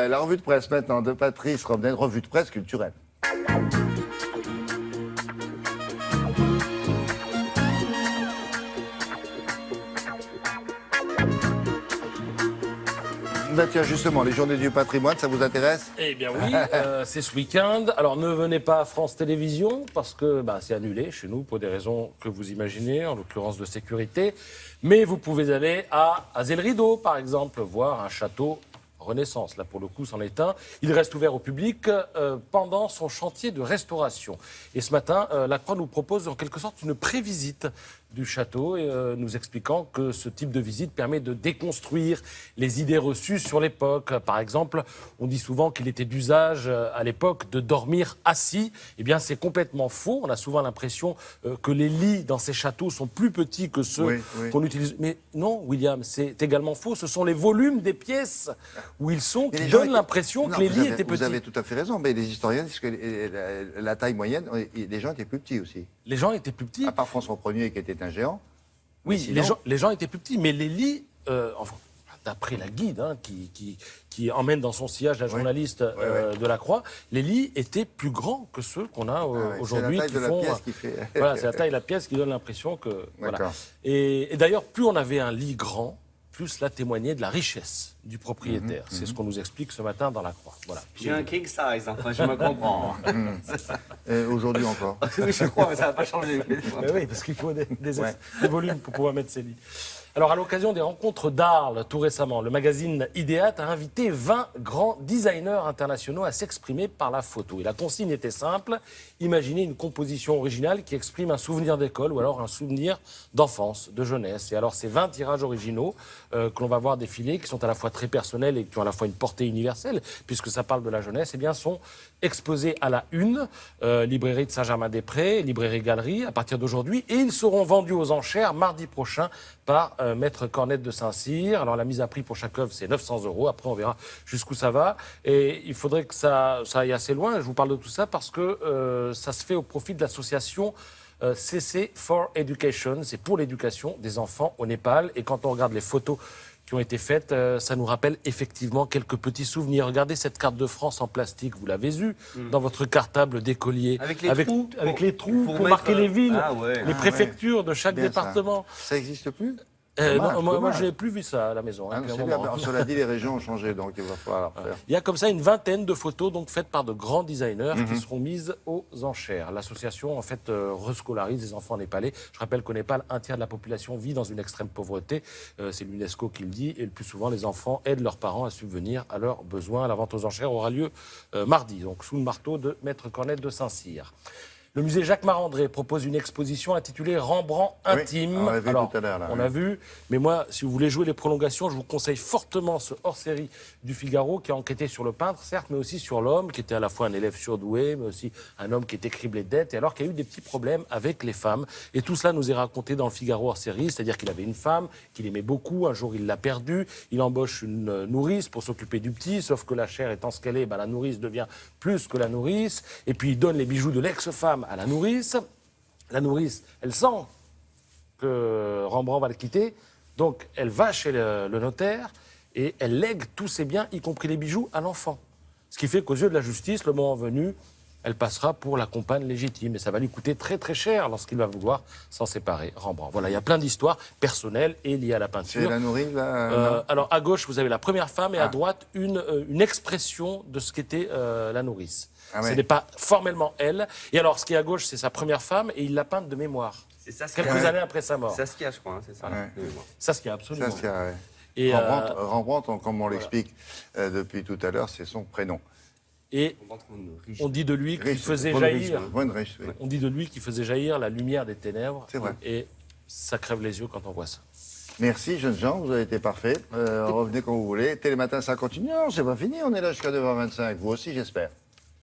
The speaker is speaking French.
La revue de presse maintenant de Patrice Romden, revue de presse culturelle. Bah tiens, justement, les journées du patrimoine, ça vous intéresse? Eh bien oui, c'est ce week-end. Alors ne venez pas à France Télévisions parce que c'est annulé chez nous pour des raisons que vous imaginez, en l'occurrence de sécurité. Mais vous pouvez aller à Azay-le-Rideau, par exemple, voir un château Renaissance. Là, pour le coup, c'en est un. Il reste ouvert au public pendant son chantier de restauration. Et ce matin, la Croix nous propose en quelque sorte une prévisite du château, nous expliquant que ce type de visite permet de déconstruire les idées reçues sur l'époque. Par exemple, on dit souvent qu'il était d'usage à l'époque de dormir assis. Eh bien, c'est complètement faux. On a souvent l'impression que les lits dans ces châteaux sont plus petits que ceux qu'on utilise. Mais non, William, c'est également faux. Ce sont les volumes des pièces où ils sont qui donnent l'impression que les lits étaient petits. Vous avez tout à fait raison, mais les historiens disent que la taille moyenne, les gens étaient plus petits aussi. Les gens étaient plus petits. À part François Ier qui était un géant. Oui, sinon... les gens étaient plus petits, mais les lits, d'après la guide qui emmène dans son sillage la journaliste de la Croix, les lits étaient plus grands que ceux qu'on a aujourd'hui. C'est la taille de la pièce qui fait... Voilà, c'est la taille de la pièce qui donne l'impression que... Voilà. Et d'ailleurs, plus on avait un lit grand, plus cela témoignait de la richesse du propriétaire. C'est ce qu'on nous explique ce matin dans la Croix. Voilà. J'ai un king size, enfin, je me comprends. Aujourd'hui encore. Oui, je crois, mais ça n'a pas changé. Mais oui, parce qu'il faut des volumes pour pouvoir mettre ses lits. Alors, à l'occasion des rencontres d'Arles, tout récemment, le magazine Idéat a invité 20 grands designers internationaux à s'exprimer par la photo. Et la consigne était simple, imaginez une composition originale qui exprime un souvenir d'école ou alors un souvenir d'enfance, de jeunesse. Et alors, ces 20 tirages originaux que l'on va voir défiler, qui sont à la fois très personnels et qui ont à la fois une portée universelle, puisque ça parle de la jeunesse, eh bien, sont exposés à la une, librairie de Saint-Germain-des-Prés, librairie Galerie, à partir d'aujourd'hui, et ils seront vendus aux enchères mardi prochain par Maître Cornette de Saint-Cyr. Alors la mise à prix pour chaque œuvre, c'est 900 €. Après, on verra jusqu'où ça va. Et il faudrait que ça aille assez loin. Je vous parle de tout ça parce que ça se fait au profit de l'association CC for Education. C'est pour l'éducation des enfants au Népal. Et quand on regarde les photos qui ont été faites, ça nous rappelle effectivement quelques petits souvenirs. Regardez cette carte de France en plastique, vous l'avez vue, dans votre cartable d'écolier. Avec les trous pour marquer les villes, les Ah préfectures de chaque département. Ça n'existe plus? Non, moi je n'ai plus vu ça à la maison. Cela dit, les régions ont changé, donc il va falloir faire. Il y a comme ça une vingtaine de photos donc, faites par de grands designers qui seront mises aux enchères. L'association en fait rescolarise des enfants népalais. Je rappelle qu'au Népal, un tiers de la population vit dans une extrême pauvreté. C'est l'UNESCO qui le dit. Et le plus souvent, les enfants aident leurs parents à subvenir à leurs besoins. La vente aux enchères aura lieu mardi, donc sous le marteau de Maître Cornette de Saint-Cyr. Le musée Jacques Marandré propose une exposition intitulée Rembrandt intime. Oui, on l'a vu tout à l'heure. On a vu, mais moi, si vous voulez jouer les prolongations, je vous conseille fortement ce hors-série du Figaro qui a enquêté sur le peintre, certes, mais aussi sur l'homme, qui était à la fois un élève surdoué, mais aussi un homme qui était criblé de dettes, et alors qu'il y a eu des petits problèmes avec les femmes. Et tout cela nous est raconté dans le Figaro hors-série, c'est-à-dire qu'il avait une femme qu'il aimait beaucoup, un jour il l'a perdue, il embauche une nourrice pour s'occuper du petit, sauf que la chair étant ce qu'elle est, la nourrice devient plus que la nourrice, et puis il donne les bijoux de l'ex-femme à la nourrice. La nourrice, elle sent que Rembrandt va le quitter, donc elle va chez le notaire et elle lègue tous ses biens, y compris les bijoux, à l'enfant. Ce qui fait qu'aux yeux de la justice, le moment venu, elle passera pour la compagne légitime. Et ça va lui coûter très très cher lorsqu'il va vouloir s'en séparer, Rembrandt. Voilà, il y a plein d'histoires personnelles et liées à la peinture. C'est la nourrice, là alors, à gauche, vous avez la première femme et à droite, une expression de ce qu'était la nourrice. Ce n'est pas formellement elle. Et alors, ce qui est à gauche, c'est sa première femme et il l'a peinte de mémoire. C'est ça, quelques années après sa mort. Saskia, je crois, c'est ça. Saskia, absolument. Saskia, et Rembrandt, comme on l'explique depuis tout à l'heure, c'est son prénom. Et on dit de lui qu'il faisait jaillir. On dit de lui qu'il faisait jaillir la lumière des ténèbres. C'est vrai. Et ça crève les yeux quand on voit ça. Merci, jeunes gens, vous avez été parfaits. Revenez quand vous voulez. Télématin, ça continue. Non, c'est pas fini, on est là jusqu'à 9h25. Vous aussi, j'espère.